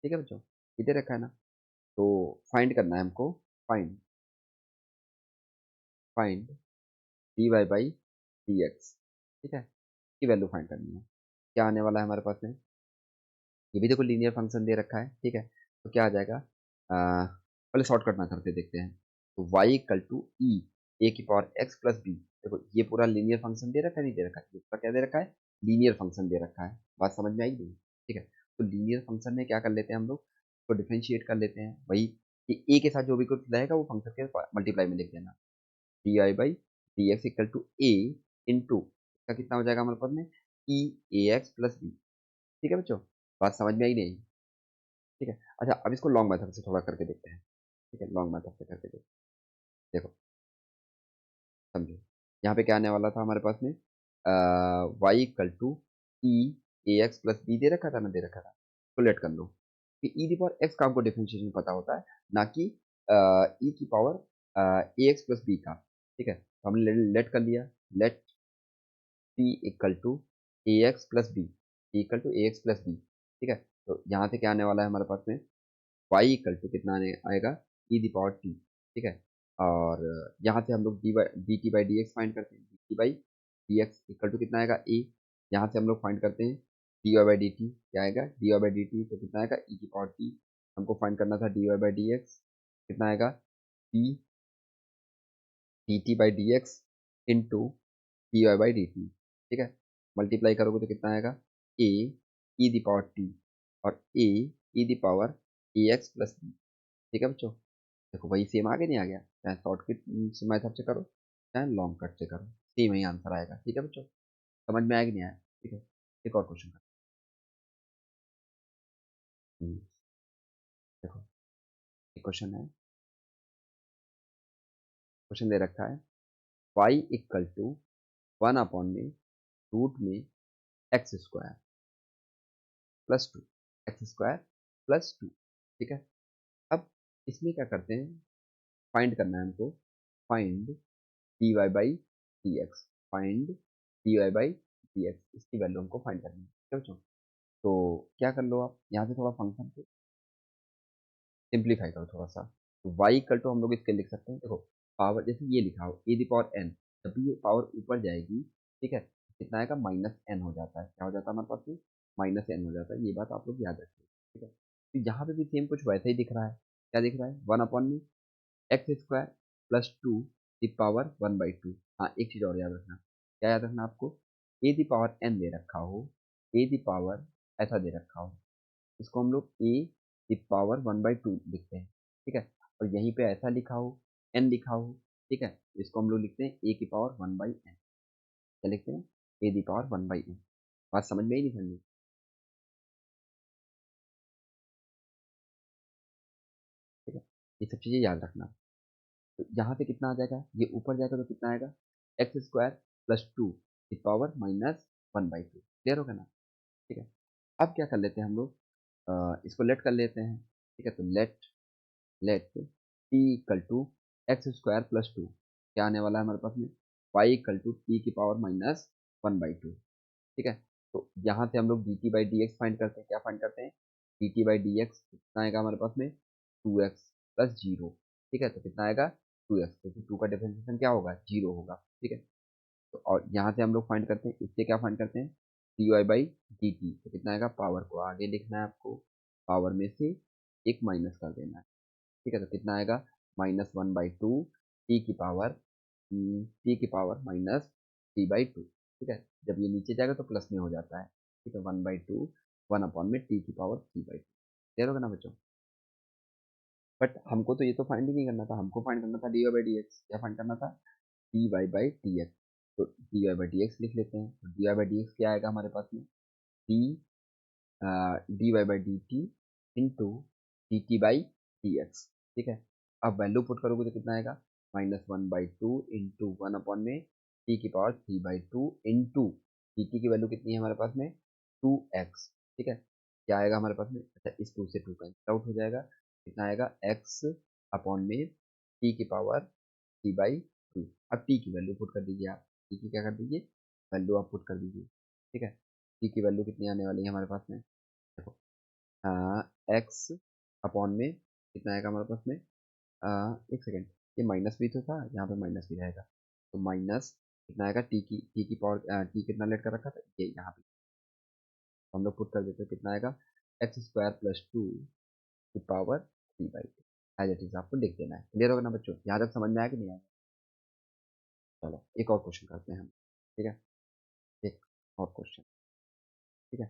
ठीक है बच्चों, ये दे रखा है ना, तो फाइंड करना है हमको, find find d Y by D x, ठीक है, की वैल्यू फाइंड करनी है, क्या आने वाला है हमारे पास में, ये भी देखो लीनियर फंक्शन दे रखा है, ठीक है, तो क्या आ जाएगा, पहले शॉर्टकट मेथड से देखते हैं, तो y इक्वल टू ई ए की पावर x प्लस बी, देखो ये पूरा लीनियर फंक्शन दे रखा है, नहीं दे रखा है, ये पूरा क्या दे रखा है, लीनियर फंक्शन दे रखा है, बात समझ में आई नहीं, ठीक है, तो लीनियर फंक्शन में क्या कर लेते हैं हम लोग, तो डिफ्रेंशिएट कर लेते हैं, वही कि a के साथ जो भी कुछ रहेगा वो फंक्शन के मल्टीप्लाई में लिख देना, d i by D x equal to a into, इसका कितना हो जाएगा हमारे पास में ई ए एक्स प्लस बी। ठीक है बच्चों, बात समझ में आई नहीं? ठीक है, अच्छा अब इसको लॉन्ग मेथड से थोड़ा करके देखते हैं। ठीक है, लॉन्ग मेथड से करके देखते हैं। देखो समझो, यहाँ पे क्या आने वाला था हमारे पास में, Y equal to e A x plus B दे रखा था ना, दे रखा था, तो लेट कर लो कि ई दी पावर एक्स का हमको डिफरेंशिएशन पता होता है, ना कि ई की पावर ए एक्स प्लस बी का। ठीक है, तो हमने लेट कर लिया, let p equal to a x plus b, p equal to a x plus B. ठीक है, तो यहाँ से क्या आने वाला है हमारे पास में, y इक्वल टू कितना आने आएगा, ई दी पावर टी। ठीक है, और यहाँ से हम लोग d T by D x find करते हैं, d T by D x equal to कितना आएगा ए। यहाँ से हम लोग फाइंड करते हैं d Y by D t, क्या आएगा d Y by D t, तो कितना आएगा ई की पावर टी। हमको फाइंड करना था D Y by D x, कितना आएगा t d T by D x into d Y by D t. ठीक है, मल्टीप्लाई करोगे तो कितना आएगा ए ई दी पावर टी और A e the power A x plus B. ठीक है बच्चों, देखो वही सेम आगे नहीं आ गया, चाहे शॉर्टकट मेथड से करो चाहे लॉन्ग कट से करो, सेम ही आंसर आएगा। ठीक है बच्चों, समझ में आया कि नहीं आया? ठीक है, एक और क्वेश्चन कर, देखो एक क्वेश्चन है, क्वेश्चन दे रखा है y इक्वल टू 1 अपॉन में रूट में x square plus to, x square plus two. ठीक है, अब इसमें क्या करते हैं, फाइंड करना है हमको, find d Y by D x, find d Y by D x, इसकी वैल्यू हमको फाइंड करनी है। ठीक है बच्चों, तो क्या कर लो आप यहाँ से थोड़ा फंक्शन को सिंप्लीफाई करो थोड़ा सा, तो वाई इक्वल टू हम लोग इसके लिख सकते हैं, देखो पावर जैसे ये लिखा हो ए दी पावर एन, जब भी ये पावर ऊपर जाएगी, ठीक है, कितना आएगा माइनस एन हो जाता है, क्या हो जाता है हमारे पास में, माइनस एन हो जाता है, ये बात आप लोग याद रखिए। ठीक है, तो यहाँ पे भी सेम कुछ वैसा ही दिख रहा है, क्या दिख रहा है 1 अपॉन में x square plus two the power 1/2। हाँ एक चीज़ और याद रखना, क्या याद रखना आपको, ए दी पावर एन दे रखा हो, ए दी पावर ऐसा दे रखा हो, इसको हम लोग ए की पावर 1/2 लिखते हैं। ठीक है, और यहीं पे ऐसा लिखा हो, एन लिखा हो, ठीक है, इसको हम लोग लिखते हैं ए की पावर 1/n, क्या लिखते हैं ए की पावर 1/n। बात समझ में ही नहीं समझी? ठीक है, ये सब चीज़ें याद रखना। तो यहाँ से कितना आ जाएगा, ये ऊपर जाएगा तो कितना आएगा एक्स स्क्वायर प्लस टू की पावर -1/2, क्लियर होगा ना? ठीक है, अब क्या कर लेते हैं हम लोग, इसको लेट कर लेते हैं। ठीक है, तो let t equal to x square plus two, क्या आने वाला है हमारे पास में वाई इक्वल टू टी की पावर -1/2। ठीक है, तो यहाँ से हम लोग d T by D x find करते हैं, क्या फाइंड करते हैं d T by D x, कितना आएगा हमारे पास में 2x प्लस जीरो। ठीक है, तो कितना आएगा 2x, क्योंकि टू का डिफरेंशिएशन क्या होगा जीरो होगा। ठीक है, तो और यहाँ से हम लोग फाइंड करते हैं, इससे क्या फाइंड करते हैं d Y by D t, तो कितना आएगा, पावर को आगे लिखना है आपको, पावर में से एक माइनस कर देना है। ठीक है, तो कितना आएगा -1/2 टी की पावर -3/2। ठीक है, जब ये नीचे जाएगा तो प्लस में हो जाता है। ठीक है, 1/2 1 अपॉन में टी की पावर 3/2, क्लियर होगा ना बच्चों? बट हमको तो ये तो फाइंड ही नहीं करना था, हमको फाइंड करना था D Y by D x, क्या फाइंड करना था D Y by D x. तो D Y by D X लिख लेते हैं, तो D Y by D x क्या आएगा हमारे पास में D D Y by D T into D T by D x. ठीक है, अब वैल्यू पुट करोगे तो कितना आएगा -1/2 इंटू 1 अपॉन में टी की पावर 3/2 इंटू डी टी की वैल्यू कितनी है हमारे पास में 2x। ठीक है, क्या आएगा हमारे पास में, अच्छा इस 2 से 2 कैंसिल आउट हो जाएगा, कितना आएगा x अपॉन में टी की पावर 3/2। अब टी की वैल्यू पुट कर दीजिए, आप टी की क्या कर दीजिए वैल्यू आप पुट कर दीजिए। ठीक है, टी की वैल्यू कितनी आने वाली है हमारे पास में, देखो एक्स अपॉन में कितना आएगा हमारे पास में, एक सेकेंड, ये माइनस भी तो था, यहाँ पे माइनस भी रहेगा, तो माइनस कितना आएगा टी की पावर टी कितना लेट कर रखा था ये यहाँ पे, तो हम लोग पुट कर देते हैं, कितना आएगा एक्स स्क्वायर प्लस टू की पावर 3/2, एज इट इज आपको लिख देना है। क्लियर होगा ना बच्चों, यहाँ तक समझ में आया कि नहीं आया? चलो एक और क्वेश्चन करते हैं हम। ठीक है, एक और क्वेश्चन। ठीक है,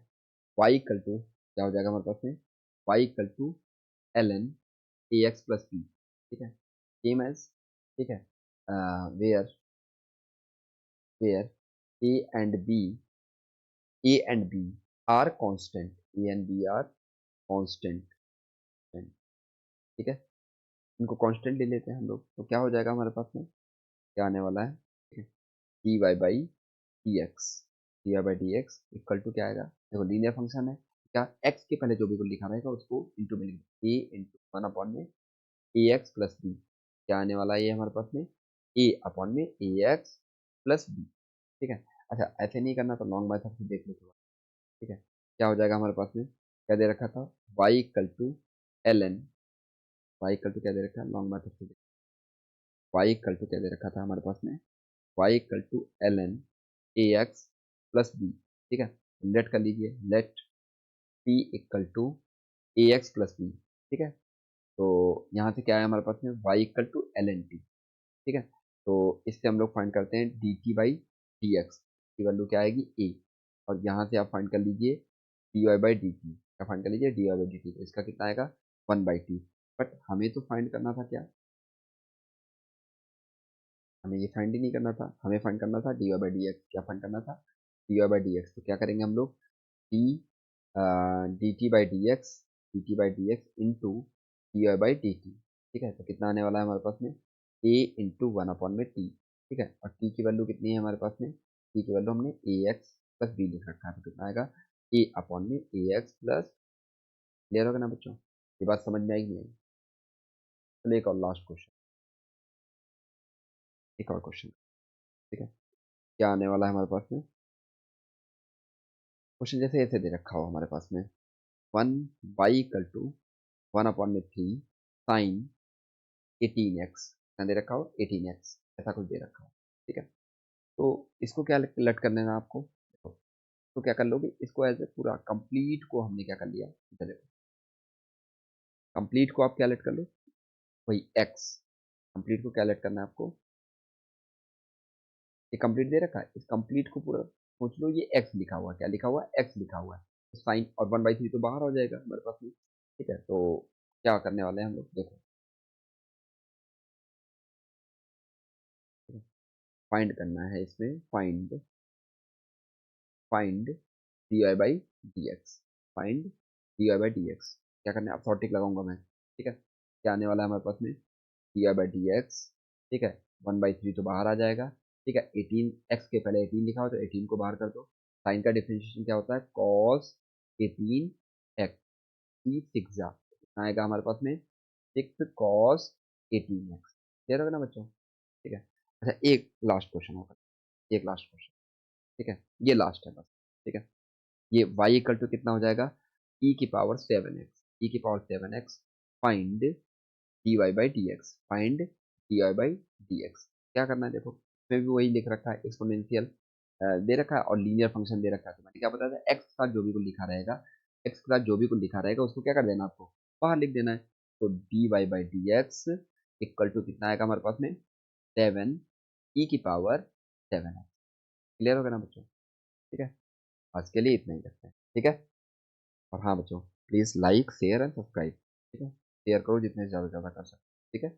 वाई इक्वल टू क्या हो जाएगा हमारे पास में, Y equal to l n a x plus B. ठीक है, सेम एज, ठीक है, where where a and b a and b are constant, a and b are constant, ठीक है। इनको कांस्टेंट ले लेते हैं हम लोग, तो क्या हो जाएगा हमारे पास में, क्या आने वाला है, d Y by D x, d Y by D x equal to क्या आएगा, देखो लीनियर फंक्शन है, क्या एक्स के पहले जो भी कुछ लिखा रहेगा उसको इंटू में लिख दो, ए इंटू वन अपॉन में ए एक्स प्लस बी, क्या आने वाला है ये हमारे पास में, ए अपॉन में ए एक्स प्लस बी, ठीक है। अच्छा ऐसे नहीं करना तो लॉन्ग मेथड से देख लो थोड़ा, ठीक है। क्या हो जाएगा हमारे पास में, क्या दे रखा था, y equal to l n, y equal to क्या दे रखा है, लॉन्ग मेथड से y इक्वल टू क्या दे रखा था हमारे पास में, y equal to l n a x plus B, ठीक है। लेट कर लीजिए, let p equal to a x plus B, ठीक है। तो यहाँ से क्या है हमारे पास में, y equal to l n t, ठीक है। तो इससे हम लोग फाइंड करते हैं d T by D x की वैल्यू क्या आएगी a, और यहाँ से आप फाइंड कर लीजिए d Y by D t, क्या फाइंड कर लीजिए d Y by D t, तो इसका कितना आएगा 1/t। बट हमें तो फाइंड करना था क्या, हमें ये फाइंड ही नहीं करना था, हमें फाइंड करना था D Y by D x, क्या फाइंड करना था D Y by D x, तो क्या करेंगे हम लोग, d d T by D x, d T by D x into d Y by D t, ठीक है। तो कितना आने वाला है हमारे पास में, ए इंटू वन अपॉन में टी, ठीक है। और टी की वैल्यू कितनी है हमारे पास में, टी की वैल्यू हमने ए एक्स प्लस बी लिख रखा है, तो कितना आएगा ए अपॉन में ए एक्स प्लस, क्लियर होगा ना बच्चों, ये बात समझ में आएगी नहीं। चलिए एक और लास्ट क्वेश्चन, एक और क्वेश्चन, ठीक है। क्या आने वाला है हमारे पास में, क्वेश्चन जैसे ऐसे दे रखा हो हमारे पास में, one by equal to one upon में थ्री साइन 18x, क्या दे रखा हो 18x, ऐसा कुछ दे रखा हो, ठीक है। तो इसको क्या लट कर लेना आपको, देखो तो क्या कर लोगे इसको, एज ए पूरा कंप्लीट को हमने क्या कर लिया, इधर देखो कंप्लीट को आप क्या लेट कर लो, वही x, कंप्लीट को क्या लेट करना है आपको, ये कंप्लीट दे रखा है, इस कंप्लीट को पूरा सोच लो, ये x लिखा हुआ है, क्या लिखा हुआ है x लिखा हुआ है, तो साइन और 1/3 तो बाहर हो जाएगा हमारे पास में, ठीक है। तो क्या करने वाले हैं हम लोग, देखो फाइंड करना है इसमें, find find d Y by D x, find d Y by D x, क्या करना है, अब सॉर्टिक लगाऊंगा मैं, ठीक है। क्या आने वाला है हमारे पास में, d Y by D x, ठीक है, 1/3 तो बाहर आ जाएगा, ठीक है। 18 एक्स के पहले 18 लिखा हो तो 18 को बाहर कर दो, साइन का डिफरेंशिएशन क्या होता है, कॉस 18 एक्स, की सिक्स जा, कितना आएगा हमारे पास में, 6 cos 18x, क्लियर होगा ना बच्चों, ठीक है। अच्छा एक लास्ट क्वेश्चन होगा, एक लास्ट क्वेश्चन, ठीक है, ये लास्ट है बस, ठीक है। ये y इक्वल टू कितना हो जाएगा, e की पावर 7x, e की power 7x, find d Y by D x, find d Y by D x, क्या करना है देखो, इसमें भी वही लिख रखा है, एक्सपोनेंशियल दे रखा है और लीनियर फंक्शन दे रखा है, तो मैंने क्या बताया था, एक्स के साथ जो भी कुछ लिखा रहेगा, एक्स के साथ जो भी कुछ लिखा रहेगा उसको क्या कर देना आपको, बाहर लिख देना है, तो D Y by D x equal to कितना आएगा हमारे पास में, 7 e की पावर 7x, क्लियर होगा ना बच्चों, ठीक है। आज के लिए इतना ही रखते हैं, ठीक है। और हाँ बच्चों, please like share and subscribe, ठीक है, शेयर करो जितने ज़्यादा से ज़्यादा कर सकते, ठीक है।